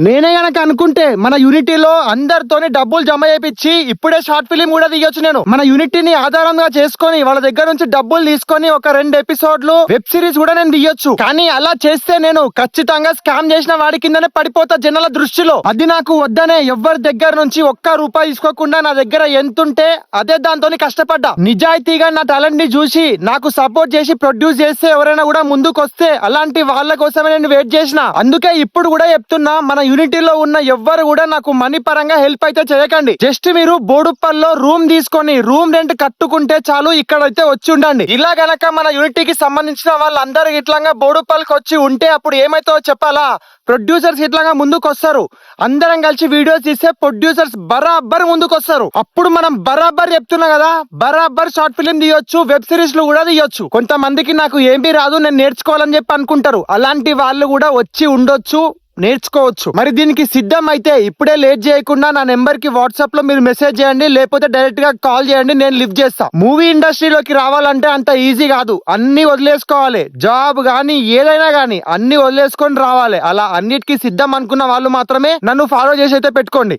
నేనే గనక అనుకుంటే మన యూనిటీలో అందరితోని డబ్బులు జమ చేయించి ఇప్పుడే షార్ట్ ఫిలిం కూడా తీయొచ్చు. నేను మన యూనిటీని ఆధారంగా చేసుకొని వాళ్ళ దగ్గర నుంచి డబ్బులు తీసుకొని ఒక 2 ఎపిసోడ్లు వెబ్ సిరీస్ కూడా నేను తీయొచ్చు. కానీ అలా చేస్తే నేను ఖచ్చితంగా స్కామ్ చేసిన వాడి కిందనే పడిపోతా జనాల దృష్టిలో. అది నాకు వద్దనే. ఎవరి దగ్గర నుంచి ఒక్క రూపాయి తీసుకోకుండా నా దగ్గర ఎంతుంటే అదే దాంతోని కష్టపడ్డా. నిజాయితీగా నా టాలెంట్ ని చూసి నాకు సపోర్ట్ చేసి ప్రొడ్యూస్ చేస్తే ఎవరైనా కూడా ముందుకు వస్తే అలాంటి వాళ్ళ కోసమే నేను వెయిట్ చేసిన. అందుకే ఇప్పుడు కూడా చెప్తున్నా, మన యూనిటీలో ఉన్న ఎవ్వరు కూడా నాకు మనీ పరంగా హెల్ప్ అయితే చేయకండి. జస్ట్ మీరు బోడుప్పల్లో రూమ్ తీసుకొని రూమ్ రెంట్ కట్టుకుంటే చాలు, ఇక్కడైతే వచ్చి ఉండండి. ఇలా గనక మన యూనిటీకి సంబంధించిన వాళ్ళందరూ ఇట్లా బోడుప్పల్కి వచ్చి ఉంటే అప్పుడు ఏమైతుందో చెప్పాలా? ప్రొడ్యూసర్స్ ఇట్లాగా ముందుకు వస్తారు. అందరం కలిసి వీడియోస్ తీస్తే ప్రొడ్యూసర్స్ బరాబర్ ముందుకు వస్తారు. అప్పుడు మనం బరాబర్ చెప్తున్నా కదా, బరాబర్ షార్ట్ ఫిలిం తీయొచ్చు, వెబ్ సిరీస్ లు కూడా తీయొచ్చు. కొంతమందికి నాకు ఏమీ రాదు, నేను నేర్చుకోవాలని చెప్పి అనుకుంటారు. అలాంటి వాళ్ళు కూడా వచ్చి ఉండొచ్చు, నేర్చుకోవచ్చు. మరి దీనికి సిద్ధం అయితే ఇప్పుడే లేట్ చేయకుండా నా నెంబర్ కి వాట్సాప్ లో మీరు మెసేజ్ చేయండి, లేకపోతే డైరెక్ట్ గా కాల్ చేయండి, నేను లిఫ్ట్ చేస్తా. మూవీ ఇండస్ట్రీలోకి రావాలంటే అంత ఈజీ కాదు. అన్ని వదిలేసుకోవాలి. జాబ్ గానీ ఏదైనా గానీ అన్ని వదిలేసుకొని రావాలి. అలా అన్నిటికీ సిద్ధం అనుకున్న వాళ్ళు మాత్రమే నన్ను ఫాలో చేసి అయితే పెట్టుకోండి.